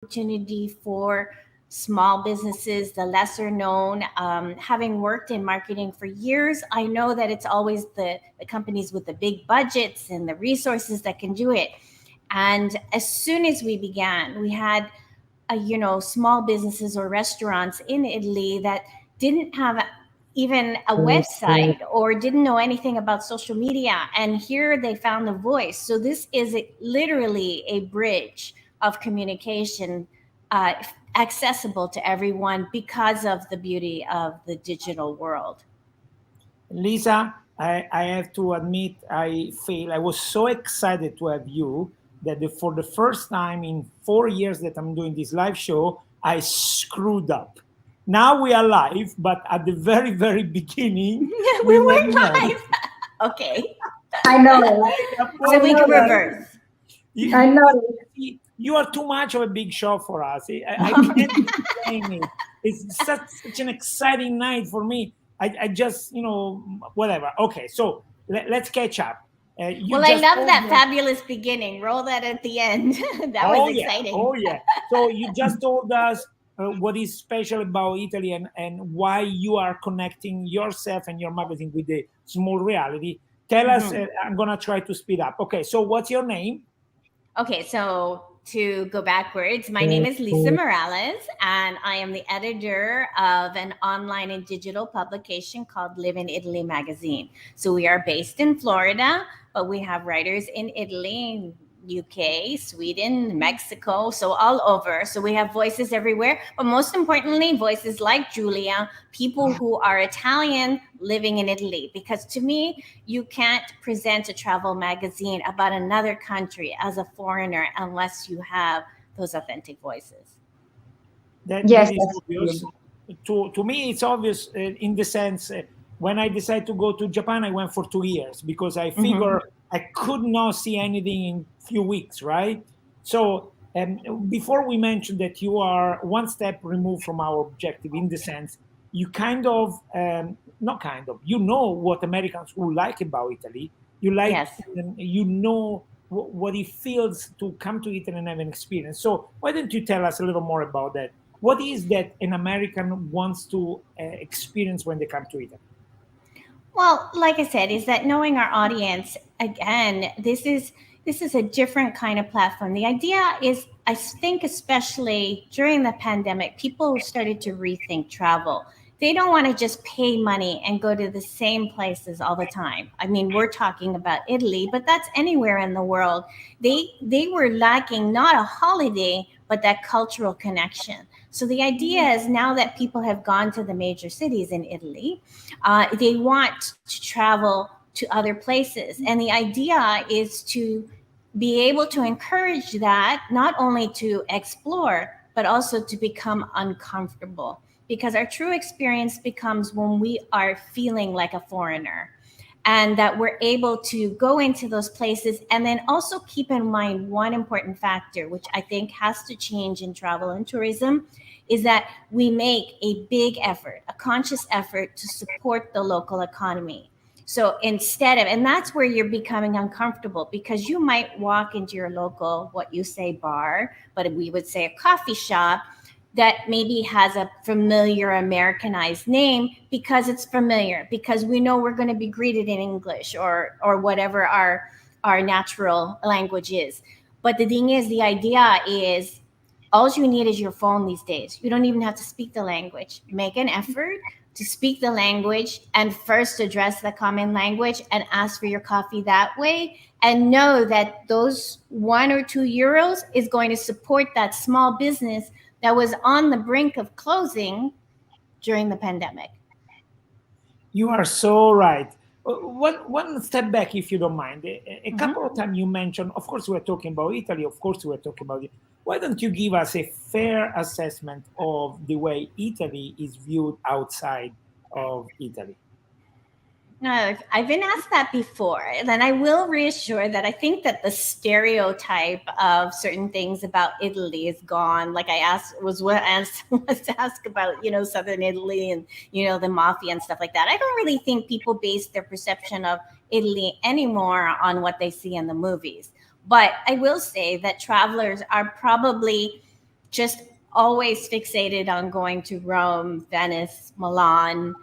opportunity for small businesses, the lesser known. Having worked in marketing for years, I know that it's always the companies with the big budgets and the resources that can do it. And as soon as we began, we had small businesses or restaurants in Italy that didn't have even a website or didn't know anything about social media, and here they found a voice. So this is literally a bridge of communication, uh, accessible to everyone because of the beauty of the digital world. Lisa, I have to admit, I feel I was so excited to have you that for the first time in 4 years that I'm doing this live show, I screwed up. Now we are live, but at the very, very beginning, We we were weren't not. live. Okay, I know. so I we know can that. reverse. I You, know. you are too much of a big show for us. I can't explain it. It's such an exciting night for me. I just, whatever. Okay, so let's catch up. You Well, I just love told that us. fabulous beginning. Roll that at the end. That was Oh yeah, oh exciting. yeah. So you just told us what is special about Italy, and why you are connecting yourself and your magazine with the small reality. Tell us. Mhm. I'm gonna try to speed up. Okay, so what's your name? Okay, so to go backwards, my name is Lisa Morales, and I am the editor of an online and digital publication called Live in Italy magazine. So we are based in Florida, but we have writers in Italy, UK, Sweden, Mexico, so all over. So we have voices everywhere, but most importantly, voices like Julia, people who are Italian living in Italy. Because to me, you can't present a travel magazine about another country as a foreigner unless you have those authentic voices. That Yes, is that's obvious. true. To me, it's obvious in the sense, when I decided to go to Japan, I went for 2 years because I Hmm. figure I could not see anything in few weeks, right? So before we mentioned that you are one step removed from our objective, in the sense you kind of, not kind of, you know what Americans who like about Italy. You like, Yes. what it feels to come to Italy and have an experience. So why don't you tell us a little more about that? What is that an American wants to experience when they come to Italy? Well, like I said, is that knowing our audience, again, this is a different kind of platform. The idea is, I think, especially during the pandemic, people started to rethink travel. They don't want to just pay money and go to the same places all the time. I mean, we're talking about Italy, but that's anywhere in the world. They were lacking not a holiday, but that cultural connection. So the idea is, now that people have gone to the major cities in Italy, they want to travel to other places. And the idea is to be able to encourage that, not only to explore, but also to become uncomfortable. Because our true experience becomes when we are feeling like a foreigner, and that we're able to go into those places. And then also keep in mind one important factor, which I think has to change in travel and tourism, is that we make a big effort, a conscious effort to support the local economy. So instead of, and that's where you're becoming uncomfortable, because you might walk into your local, what you say, bar, but we would say a coffee shop, that maybe has a familiar Americanized name because it's familiar, because we know we're going to be greeted in English, or whatever our natural language is. But the thing is, the idea is, all you need is your phone these days. You don't even have to speak the language. Make an effort to speak the language and first address the common language and ask for your coffee that way. And know that those 1 or 2 euros is going to support that small business that was on the brink of closing during the pandemic. You are so right. One step back, if you don't mind. A Mhm. couple of times you mentioned, of course, we're talking about Italy, of course, we're talking about it. Why don't you give us a fair assessment of the way Italy is viewed outside of Italy? No, I've been asked that before. And then I will reassure that I think that the stereotype of certain things about Italy is gone. Like I asked, was asked about, Southern Italy and, the mafia and stuff like that. I don't really think people base their perception of Italy anymore on what they see in the movies. But I will say that travelers are probably just always fixated on going to Rome, Venice, Milan,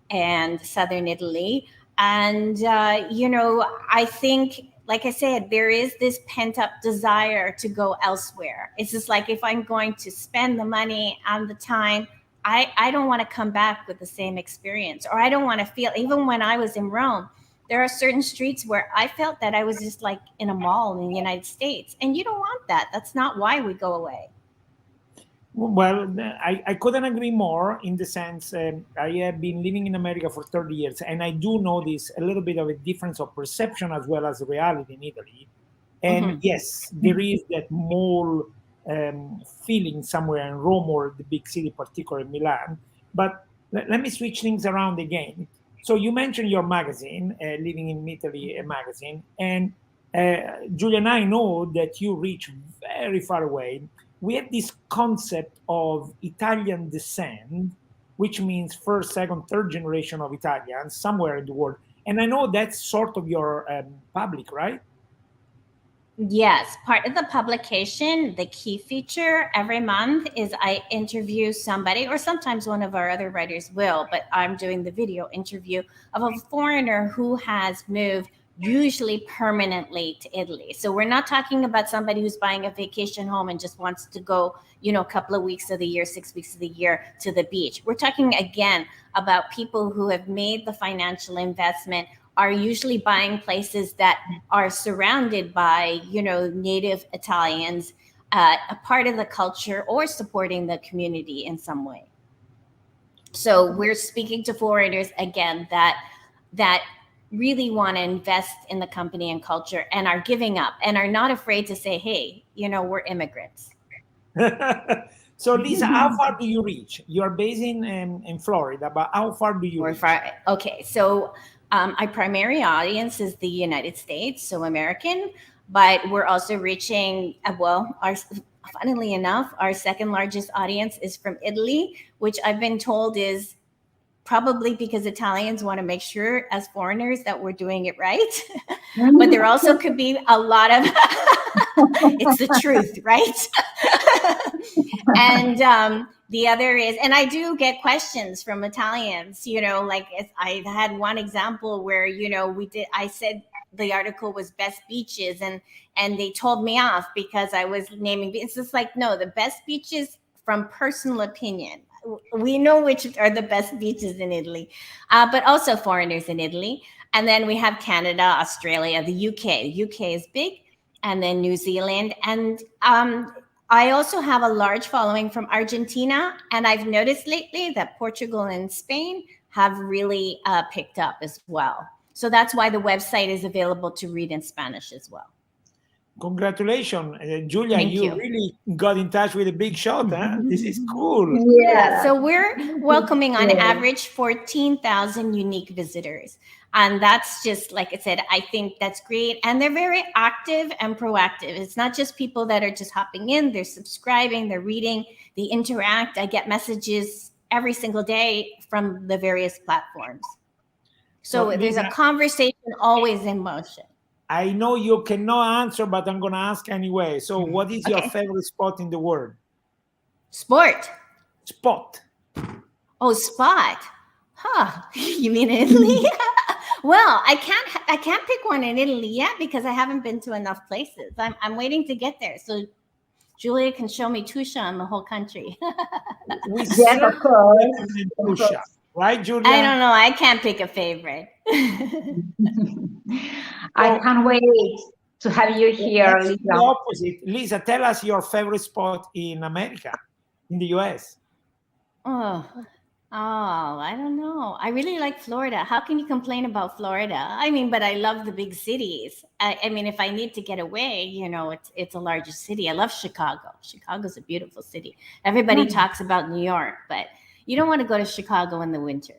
and southern Italy. And, I think, like I said, there is this pent up desire to go elsewhere. It's just like if I'm going to spend the money and the time, I don't want to come back with the same experience, or I don't want to feel, even when I was in Rome, there are certain streets where I felt that I was just like in a mall in the United States. And you don't want that. That's not why we go away. Well, I couldn't agree more in the sense I have been living in America for 30 years, and I do notice a little bit of a difference of perception as well as reality in Italy. And yes, there is that mall feeling somewhere in Rome or the big city, particularly Milan. But let me switch things around again. So you mentioned your magazine, Living in Italy magazine, and Julia and I know that you reach very far away. We have this concept of Italian descent, which means first, second, third generation of Italians somewhere in the world. And I know that's sort of your public, right? Yes, part of the publication, the key feature every month is I interview somebody, or sometimes one of our other writers will, but I'm doing the video interview of a foreigner who has moved, usually permanently, to Italy. So we're not talking about somebody who's buying a vacation home and just wants to go, a couple of weeks of the year, 6 weeks of the year to the beach. We're talking again about people who have made the financial investment, are usually buying places that are surrounded by, native Italians, a part of the culture, or supporting the community in some way. So we're speaking to foreigners again that really want to invest in the company and culture, and are giving up and are not afraid to say, hey, we're immigrants. So, Lisa, how far do you reach? You are based in Florida, but how far do you reach? Okay, so our primary audience is the United States, so American, but we're also reaching, funnily enough, our second largest audience is from Italy, which I've been told is probably because Italians want to make sure as foreigners that we're doing it right. But there also could be a lot of, it's the truth, right? And the other is, and I do get questions from Italians, like I had one example where, I said the article was best beaches, and they told me off because I was naming, it's just like, no, the best beaches from personal opinion. We know which are the best beaches in Italy, but also foreigners in Italy. And then we have Canada, Australia, the UK. The UK is big, and then New Zealand. And I also have a large following from Argentina, and I've noticed lately that Portugal and Spain have really picked up as well. So that's why the website is available to read in Spanish as well. Congratulations, Julia. Thank you you. Really got in touch with a big shot. Huh? This is cool. Yeah. So we're welcoming on average 14,000 unique visitors. And that's just, like I said, I think that's great. And they're very active and proactive. It's not just people that are just hopping in, they're subscribing, they're reading, they interact. I get messages every single day from the various platforms. So there's a conversation always in motion. I know you cannot answer, but I'm going to ask anyway. So what is your favorite spot in the world? Sport. Spot. Oh, spot. Huh. You mean Italy? Well, I can't pick one in Italy yet because I haven't been to enough places. I'm waiting to get there. So Julia can show me Tuscia and the whole country. Yes, of course. Right, Julia? I don't know. I can't pick a favorite. I can't wait to have you here, Lisa. The opposite. Lisa, tell us your favorite spot in America, in the US. Oh, I don't know. I really like Florida. How can you complain about Florida? I mean, but I love the big cities. I mean, if I need to get away, it's a larger city. I love Chicago. Chicago's a beautiful city. Everybody talks about New York, but you don't want to go to Chicago in the winter.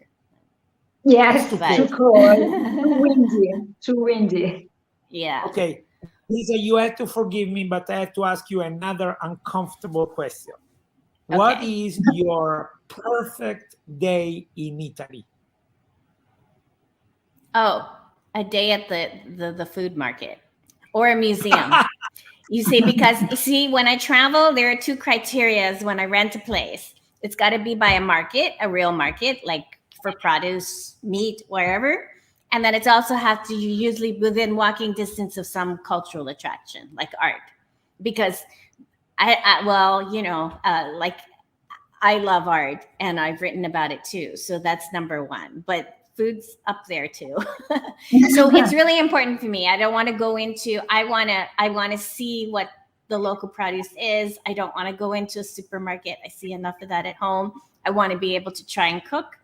Yes, too cold, too windy. Yeah. Okay, Lisa, you have to forgive me, but I have to ask you another uncomfortable question. Okay. What is your perfect day in Italy? Oh, a day at the food market or a museum. You see, because you see, when I travel, there are two criterias when I rent a place. It's got to be by a market, a real market, like for produce, meat, wherever. And then it's also have to usually within walking distance of some cultural attraction, like art. Because like I love art and I've written about it too. So that's number one. But food's up there too. So it's really important for me. I don't want to go into I want to see what the local produce is. I don't want to go into a supermarket. I see enough of that at home. I want to be able to try and cook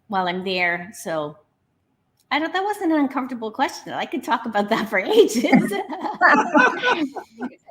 while I'm there. So that wasn't an uncomfortable question. I could talk about that for ages.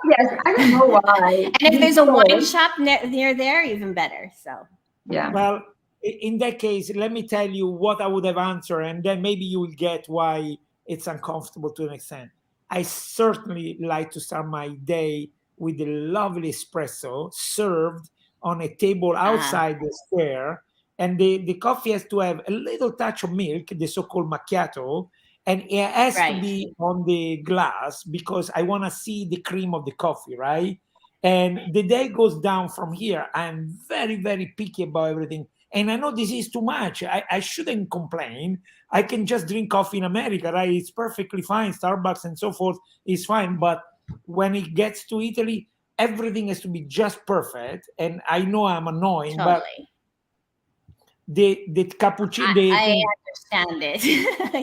Yes, I don't know why. And if there's a wine shop near there, even better. So yeah. Well, in that case, let me tell you what I would have answered, and then maybe you will get why it's uncomfortable to an extent. I certainly like to start my day with a lovely espresso served on a table outside the square. And the coffee has to have a little touch of milk, the so-called macchiato, and it has to be on the glass because I want to see the cream of the coffee, right? And the day goes down from here. I'm very, very picky about everything. And I know this is too much. I shouldn't complain. I can just drink coffee in America, right? It's perfectly fine. Starbucks and so forth is fine. But when it gets to Italy, everything has to be just perfect. And I know I'm annoying, but the cappuccino, I understand it.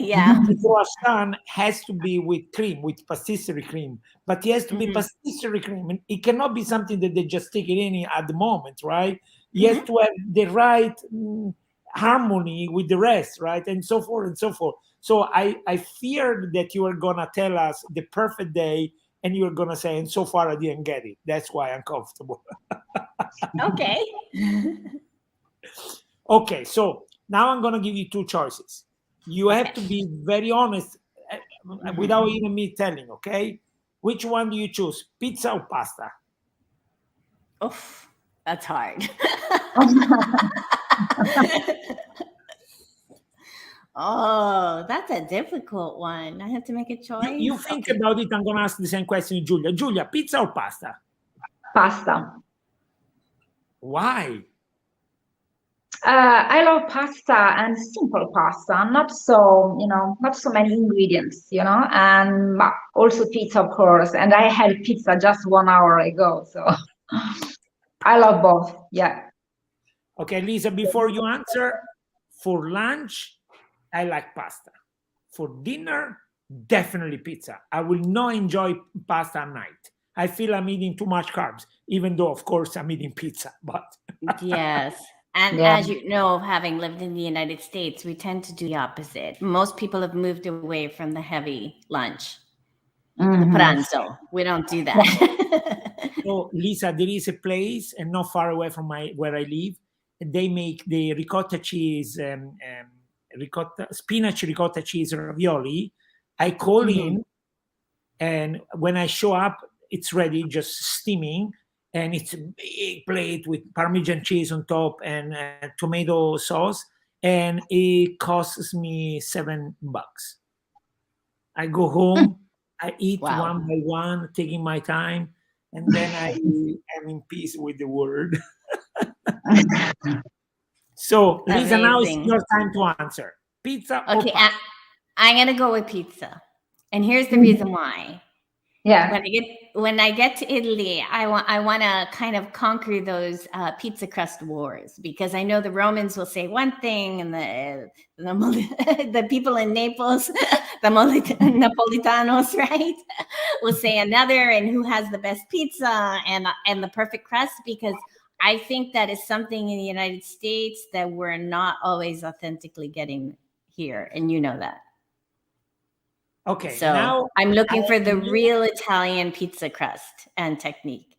Yeah. the croissant has to be with cream, with pastisserie cream, but it has to be pastisserie cream. And it cannot be something that they just take it in at the moment, right? You have to have the right harmony with the rest, right? And so forth and so forth. So I feared that you were going to tell us the perfect day and you were going to say, and so far I didn't get it. That's why I'm comfortable. Okay. Okay, so now I'm going to give you two choices. You have to be very honest without even me telling, okay? Which one do you choose, pizza or pasta? Oof, that's hard. Oh, that's a difficult one. I have to make a choice. You think about it. I'm going to ask the same question to Giulia. Giulia, pizza or pasta? Pasta. Why? I love pasta and simple pasta, not so, not so many ingredients, and also pizza, of course. And I had pizza just 1 hour ago, so I love both. Yeah. Okay, Lisa, before you answer, for lunch, I like pasta. For dinner, definitely pizza. I will not enjoy pasta at night. I feel I'm eating too much carbs, even though, of course, I'm eating pizza. But yes. And as you know, having lived in the United States, we tend to do the opposite. Most people have moved away from the heavy lunch, the pranzo. We don't do that. So, Lisa, there is a place, and not far away from where I live, they make the ricotta cheese, spinach ricotta cheese ravioli. I call in, and when I show up, it's ready, just steaming. And it's a big plate with Parmesan cheese on top and tomato sauce. And it costs me $7. I go home, I eat one by one, taking my time, and then I am in peace with the world. So, Lisa, now it's your time to answer. Pizza or pasta? I'm going to go with pizza. And here's the reason why. Yeah. When I get to Italy, I want to kind of conquer those pizza crust wars, because I know the Romans will say one thing, and the people in Naples, the Napolitanos, right, will say another, and who has the best pizza and the perfect crust. Because I think that is something in the United States that we're not always authentically getting here, and you know that. Okay, so now I'm looking for the real Italian pizza crust and technique.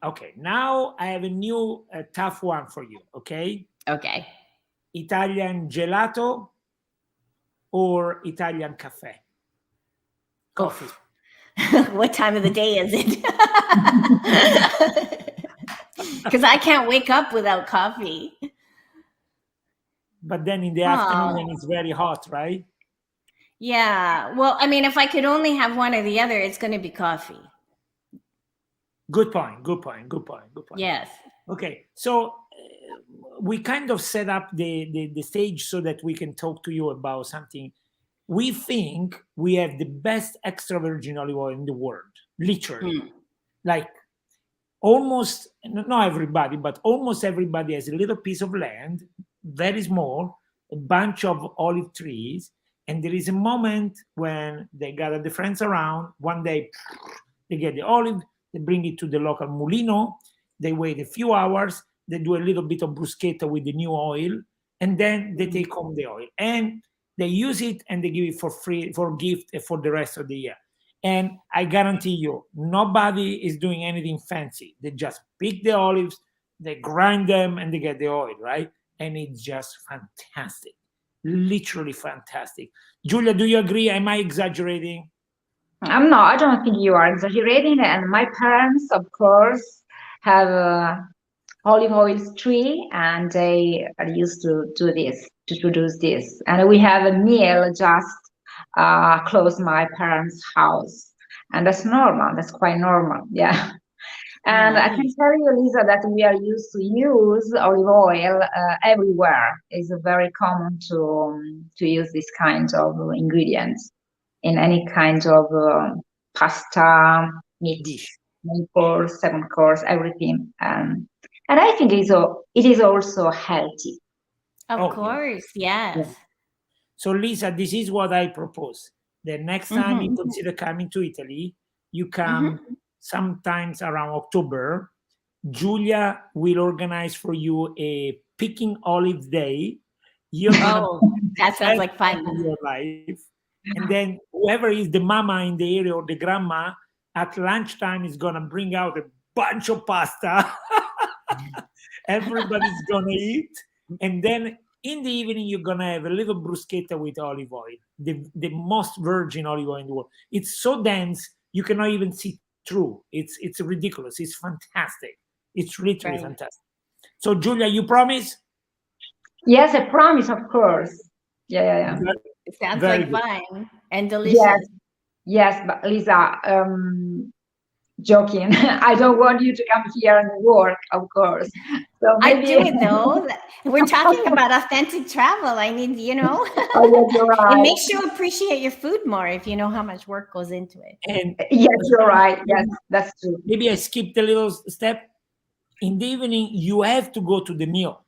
Okay, now I have a new tough one for you, okay? Okay. Italian gelato or Italian cafe? Coffee. What time of the day is it? Because I can't wake up without coffee. But then in the afternoon when it's very hot, right? Yeah. Well, I mean, if I could only have one or the other, it's going to be coffee. Good point. Yes. Okay, so we kind of set up the stage so that we can talk to you about something. We think we have the best extra virgin olive oil in the world, literally. Like almost, not everybody, but almost everybody has a little piece of land, very small, a bunch of olive trees, and there is a moment when they gather the friends around. One day, they get the olive, they bring it to the local mulino, they wait a few hours, they do a little bit of bruschetta with the new oil, and then they take home the oil. And they use it and they give it for free, for gift for the rest of the year. And I guarantee you, nobody is doing anything fancy. They just pick the olives, they grind them, and they get the oil, right? And it's just fantastic. Literally fantastic. Giulia, do you agree? Am I exaggerating? No, I don't think you are exaggerating. And my parents, of course, have a olive oil tree, and they are used to do this, to produce this. And we have a mill just close my parents' house, and that's normal. That's quite normal, yeah. And I can tell you, Lisa, that we are used to use olive oil everywhere. It's very common to use this kind of ingredients in any kind of pasta, meat, Dish. main course, second course, everything. And I think it is also healthy. Of course, yes. Yeah. So, Lisa, this is what I propose. The next time you consider coming to Italy, you come sometimes around October. Giulia will organize for you a picking olive day. You're that sounds like fun. Your life. And then whoever is the mama in the area or the grandma at lunchtime is going to bring out a bunch of pasta. Everybody's going to eat. And then in the evening, you're going to have a little bruschetta with olive oil, the most virgin olive oil in the world. It's so dense, you cannot even see through. It's ridiculous. It's fantastic. It's literally fantastic. So, Giulia, you promise? Yes, I promise, of course. Yeah. It sounds like fun and delicious. Yes, but Lisa, joking. I don't want you to come here and work, of course. So maybe... I do it though. We're talking about authentic travel. I need, Oh, yes, you're right. It makes you appreciate your food more if you know how much work goes into it. And yes, you're right. Yes, that's true. Maybe I skipped a little step. In the evening, you have to go to the mill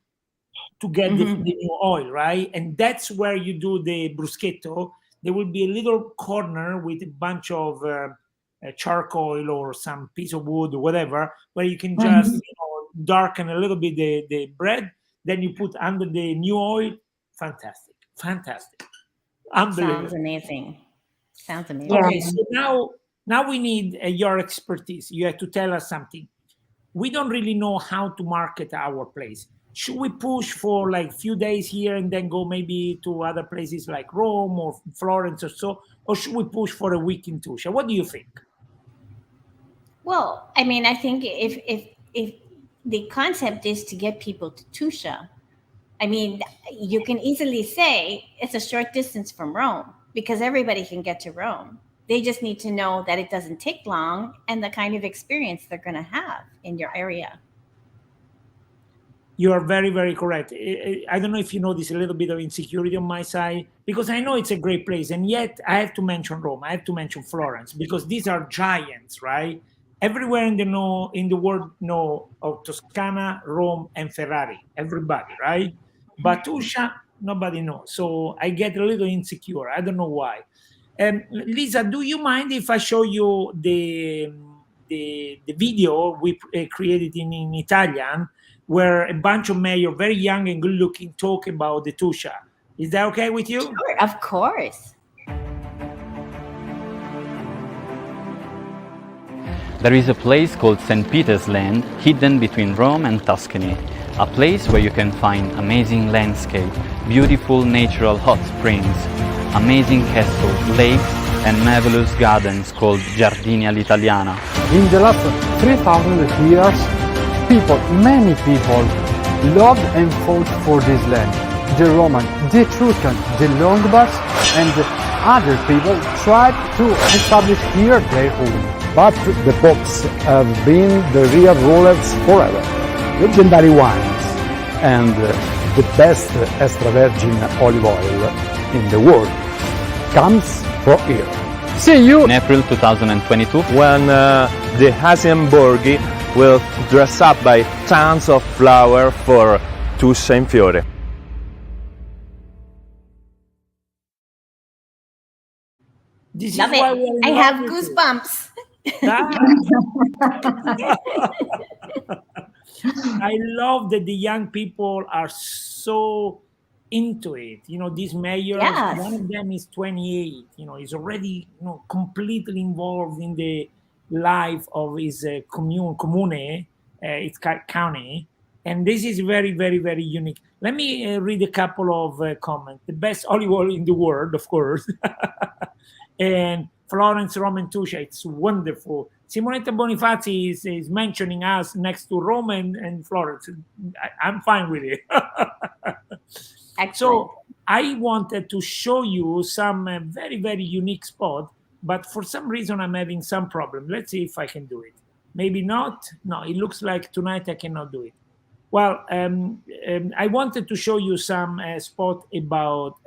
to get the new oil, right? And that's where you do the bruschetto. There will be a little corner with a bunch of charcoal or some piece of wood or whatever, where you can just darken a little bit the bread. Then you put under the new oil. Fantastic. Unbelievable. Sounds amazing. Okay, so now we need your expertise. You have to tell us something. We don't really know how to market our place. Should we push for like few days here and then go maybe to other places like Rome or Florence or so? Or should we push for a week in Tuscia? What do you think? Well, I mean, I think if the concept is to get people to Tuscia, I mean, you can easily say it's a short distance from Rome because everybody can get to Rome. They just need to know that it doesn't take long and the kind of experience they're going to have in your area. You are very, very correct. I don't know if you notice a little bit of insecurity on my side, because I know it's a great place. And yet I have to mention Rome. I have to mention Florence, because these are giants, right? Everywhere in the world know of Toscana, Rome, and Ferrari. Everybody, right? But Tuscia, nobody knows. So I get a little insecure. I don't know why. Lisa, do you mind if I show you the video we created in Italian, where a bunch of mayors, very young and good-looking, talk about the Tuscia? Is that okay with you? Sure, of course. There is a place called St. Peter's Land, hidden between Rome and Tuscany. A place where you can find amazing landscape, beautiful natural hot springs, amazing castles, lakes, and marvelous gardens called Giardini all'Italiana. In the last 3,000 years, many people loved and fought for this land. The Romans, the Etruscans, the Longobards, and other people tried to establish here their home. but the popes have been the real rulers forever. Legendary wines and the best extra virgin olive oil in the world comes from here. See you In April 2022, when the Asian Borghi will dress up by tons of flower for Tuscia in Fiore. This Love is why it. we're in I love have with you. goosebumps. I love that the young people are so into it. You know, these mayors, Yes. one of them is 28, you know, he's already, you know, completely involved in the life of his comune, its county. And this is very, very, very unique. Let me read a couple of comments. The best olive oil in the world, of course. And Florence, Rome, and Tuscia, it's wonderful. Simonetta Bonifazi is mentioning us next to Rome and Florence. I'm fine with it. Excellent. So I wanted to show you some very, very unique spot, but for some reason I'm having some problem. Let's see if I can do it. Maybe not. No, it looks like tonight I cannot do it. Well, I wanted to show you some spot about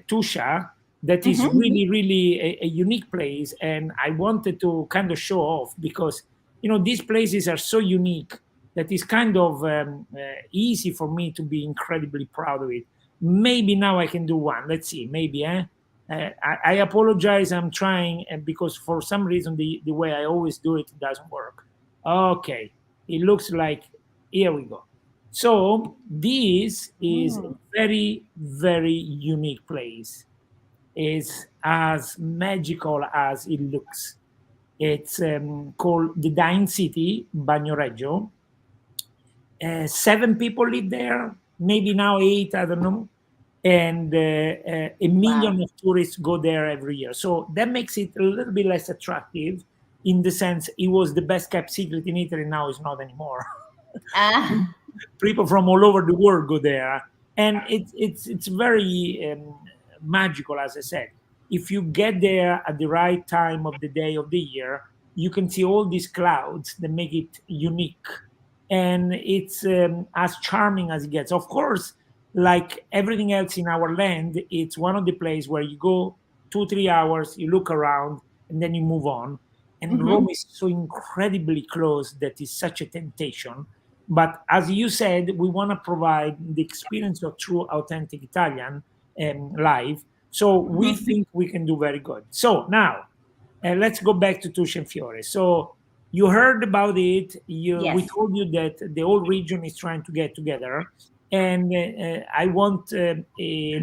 Tuscia that is really, really a unique place, and I wanted to kind of show off because you know these places are so unique that it's kind of easy for me to be incredibly proud of it. Maybe now I can do one. Let's see. Maybe, I apologize. I'm trying because for some reason the way I always do it doesn't work. Okay, it looks like here we go. So this is a very, very unique place. It's as magical as it looks. It's called the Dying City, Bagnoregio. 7 people live there, maybe now 8, I don't know. And a million of tourists go there every year. So that makes it a little bit less attractive in the sense it was the best kept secret in Italy, now it's not anymore. People from all over the world go there. And it's very magical, as I said. If you get there at the right time of the day of the year, you can see all these clouds that make it unique. And it's as charming as it gets. Of course, like everything else in our land, it's one of the places where you go 2-3 hours, you look around, and then you move on. And Rome is so incredibly close that it's such a temptation. But as you said, we want to provide the experience of true, authentic Italian life. So we think we can do very good. So now, let's go back to Tuscia and Fiore. So you heard about it. We told you that the whole region is trying to get together. And I want an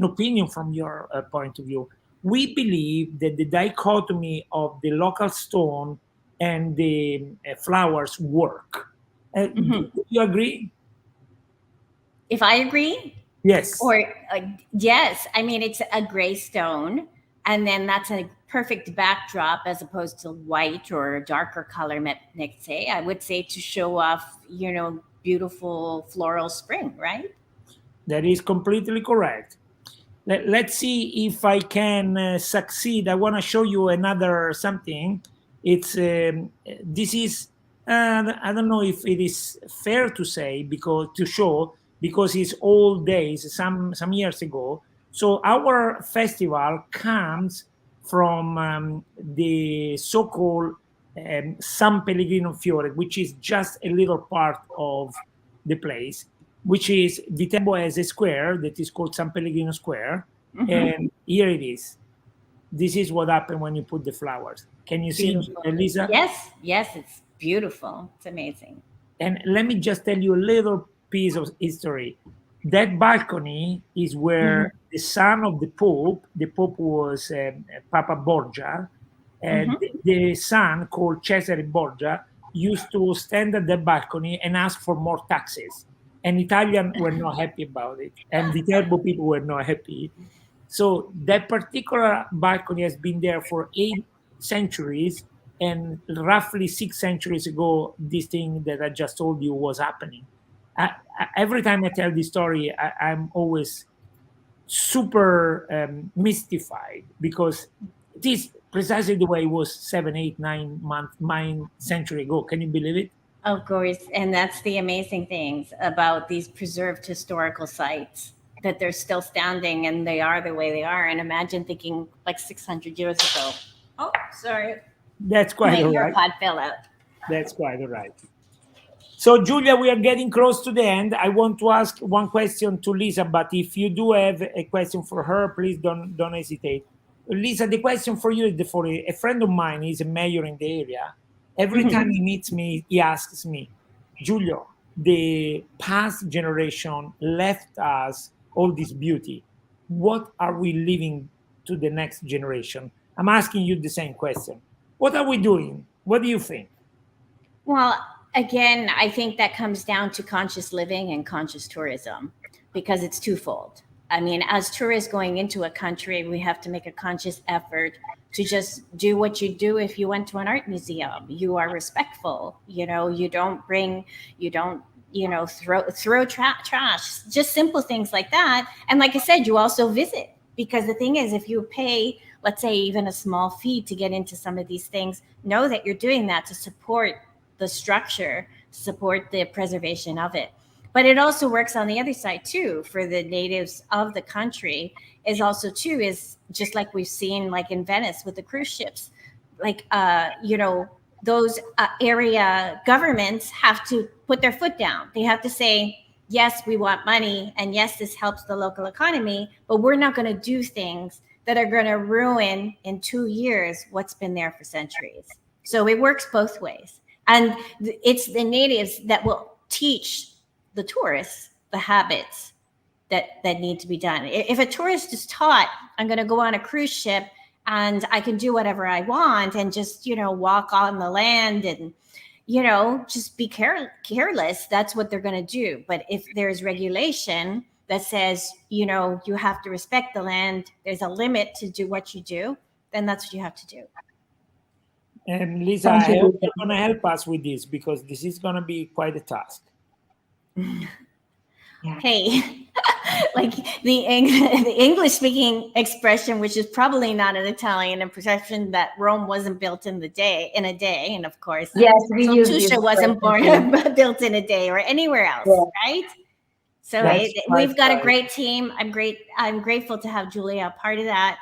opinion from your point of view. We believe that the dichotomy of the local stone and the flowers work. Do you agree? If I agree? Yes. Or yes, I mean it's a gray stone, and then that's a perfect backdrop as opposed to white or a darker color. Let's say I would say to show off, beautiful floral spring, right? That is completely correct. Let's see if I can succeed. I want to show you another something. It's this is I don't know if it is fair to say because it's old days, some years ago. So our festival comes from the so-called San Pellegrino Fiore, which is just a little part of the place, which is Viterbo has a square that is called San Pellegrino Square, and here it is. This is what happened when you put the flowers. Can you see, Elisa? Yes, it's beautiful. It's amazing. And let me just tell you a little piece of history. That balcony is where the son of the Pope was Papa Borgia, and the son called Cesare Borgia used to stand at the balcony and ask for more taxes. And Italians were not happy about it, and Viterbo people were not happy. So that particular balcony has been there for 8 centuries, and roughly 6 centuries ago, this thing that I just told you was happening. Every time I tell this story, I'm always super mystified because precisely the way it was 7, 8, 9 century ago. Can you believe it? Of course, and that's the amazing things about these preserved historical sites, that they're still standing and they are the way they are. And imagine thinking like 600 years ago. Oh, sorry, That's my quite all right. AirPod fell out. That's quite all right. So, Julia, we are getting close to the end. I want to ask one question to Lisa, but if you do have a question for her, please don't hesitate. Lisa, the question for you is for a friend of mine. He's a mayor in the area. Every time he meets me, he asks me, Giulio, the past generation left us all this beauty. What are we leaving to the next generation? I'm asking you the same question. What are we doing? What do you think? Well, again, I think that comes down to conscious living and conscious tourism, because it's twofold. I mean, as tourists going into a country, we have to make a conscious effort to just do what you do if you went to an art museum. You are respectful. You know, you don't bring, you don't, you know, throw trash, just simple things like that. And like I said, you also visit, because the thing is, if you pay, let's say, even a small fee to get into some of these things, know that you're doing that to support the structure, support the preservation of it. But it also works on the other side too, for the natives of the country, is also too, is just like we've seen like in Venice with the cruise ships, like you know, those area governments have to put their foot down. They have to say, yes, we want money, and yes, this helps the local economy, but we're not going to do things that are going to ruin in 2 years what's been there for centuries. So it works both ways. And it's the natives that will teach the tourists the habits that need to be done. If a tourist is taught, I'm going to go on a cruise ship and I can do whatever I want and just, you know, walk on the land and, you know, just be careless, that's what they're going to do. But if there's regulation that says, you know, you have to respect the land, there's a limit to do what you do, then that's what you have to do. And Lisa, I hope you're going to help us with this, because this is going to be quite a task. Hey, like the English speaking expression, which is probably not an Italian expression, that Rome wasn't built in a day. And of course, yes, we use Tuscia wasn't built in a day or anywhere else, right? So we've got a great team. I'm grateful to have Julia a part of that.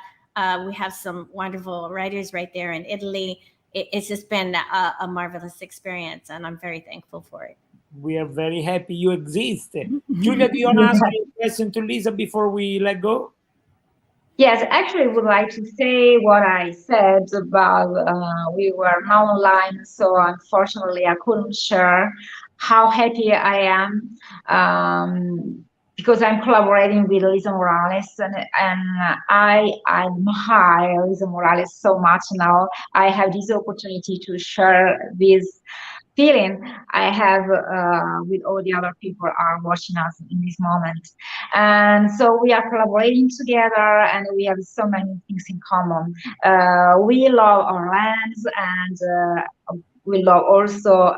We have some wonderful writers right there in Italy. It's just been a marvelous experience, and I'm very thankful for it. We are very happy you exist. Julia, do you want to ask a question to Lisa before we let go? Yes, actually, I would like to say what I said about we were now online, so unfortunately, I couldn't share how happy I am because I'm collaborating with Lisa Morales, and I admire Lisa Morales so much now. I have this opportunity to share this feeling I have with all the other people are watching us in this moment. And so we are collaborating together, and we have so many things in common. We love our lands, and we love also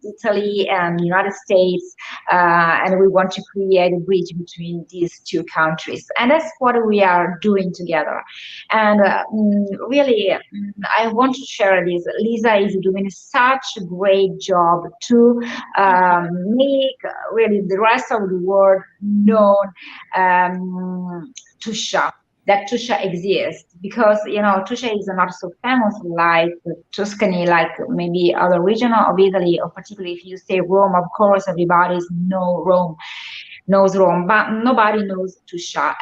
Italy and United States, and we want to create a bridge between these two countries. And that's what we are doing together. And really, I want to share this. Lisa is doing such a great job to make really the rest of the world know Tuscia. That Tuscia exists, because you know Tuscia is not so famous like Tuscany, like maybe other region of Italy, or particularly if you say Rome. Of course, everybody knows Rome, but nobody knows Tuscia.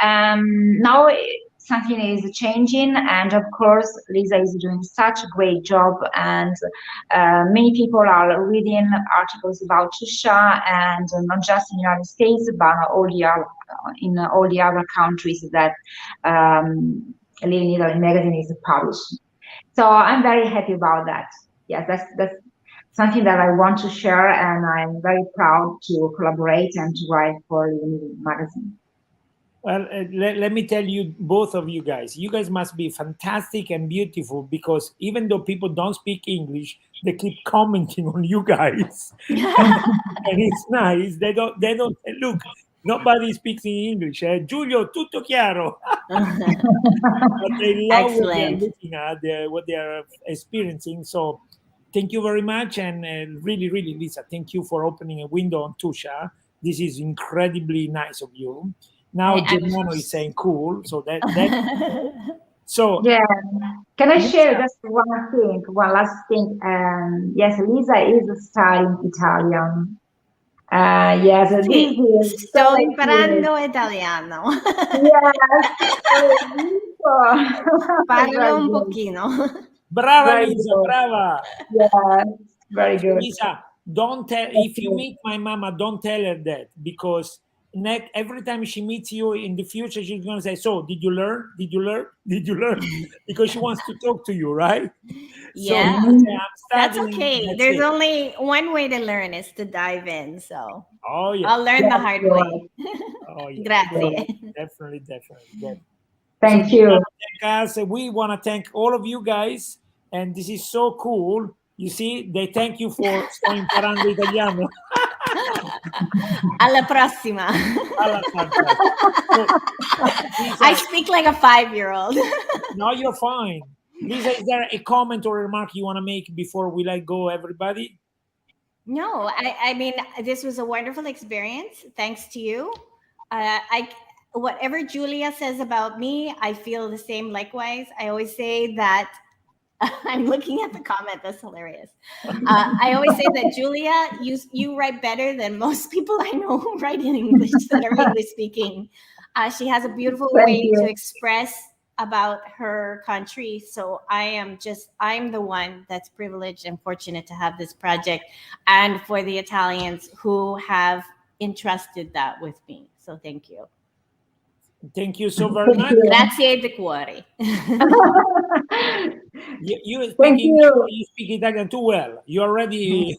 Now something is changing, and of course Lisa is doing such a great job, and many people are reading articles about Tuscia, and not just in the United States, but in all the other countries that Living Italy magazine is published. So I'm very happy about that. Yes, that's something that I want to share, and I'm very proud to collaborate and to write for Living Italy magazine. Well, let me tell you, both of you guys must be fantastic and beautiful, because even though people don't speak English, they keep commenting on you guys. And it's nice. They don't look, Nobody speaks in English. Giulio, tutto chiaro. But they love what they are Excellent. looking at, what they are experiencing. So thank you very much. And really, really, Lisa, thank you for opening a window on Tuscia. This is incredibly nice of you. Now Germano is saying cool. So that so Yeah. Can I share just one last thing? Yes, Lisa is studying Italian. Yes, this Sì, is sto so imparando italiano. Yes. Parlo un pochino. brava Very Lisa, good. brava. Yes, very good. Lisa, don't tell, if you meet my mama, don't tell her that, because every time she meets you in the future, she's going to say, so did you learn? Did you learn? Did you learn? Because she wants to talk to you, right? Yeah. So say, I'm That's studying, okay. that's There's it. only one way to learn is to dive in. So Oh, yeah. I'll learn the hard way. Oh, yeah. Grazie. Definitely. Thank So you. we want to thank all of you guys, and this is so cool. You see, they thank you for sto imparando italiano. Alla prossima. Alla fantastica. So, Lisa, I speak like a 5-year-old. no, you're fine. Lisa, is there a comment or remark you want to make before we let go, everybody? No, I mean, this was a wonderful experience. Thanks to you. Whatever Julia says about me, I feel the same likewise. I always say that I'm looking at the comment. That's hilarious. I always say that Julia, you write better than most people I know who write in English that are English speaking. She has a beautiful way to express about her country. So I'm the one that's privileged and fortunate to have this project, and for the Italians who have entrusted that with me. So thank you. Thank you so very much. Grazie di cuore. You speak English, you speak Italian too well. You already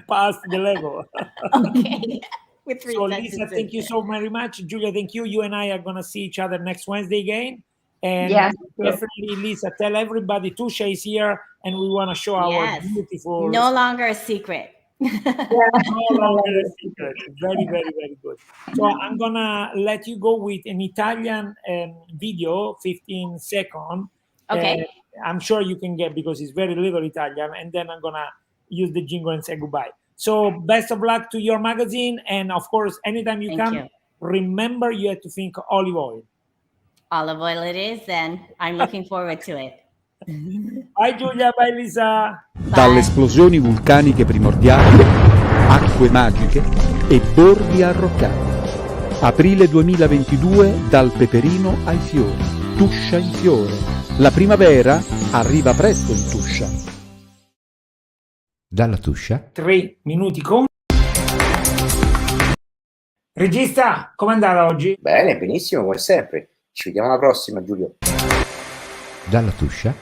passed the level. Okay. With 3 So sentences. Lisa, thank you so very much. Julia, thank you. You and I are going to see each other next Wednesday again. And Yes. definitely, Lisa, tell everybody Tuscia is here, and we want to show our beautiful... No longer a secret. No longer a secret. Very good. So I'm going to let you go with an Italian video, 15 seconds. Okay. I'm sure you can get, because it's very little Italian, and then I'm going to use the jingle and say goodbye. So best of luck to your magazine, and of course, anytime you come, remember you have to think olive oil. Olive oil it is, then. I'm looking forward to it. Bye Giulia, bye Lisa. Dalle esplosioni vulcaniche primordiali, acque magiche e borghi arroccati. Aprile 2022, dal peperino ai fiori. Tuscia in fiore. La primavera arriva presto in Tuscia. Dalla Tuscia 3 minuti con... Regista, com'è andata oggi? Bene, benissimo, come sempre. Ci vediamo alla prossima, Giulio. Dalla Tuscia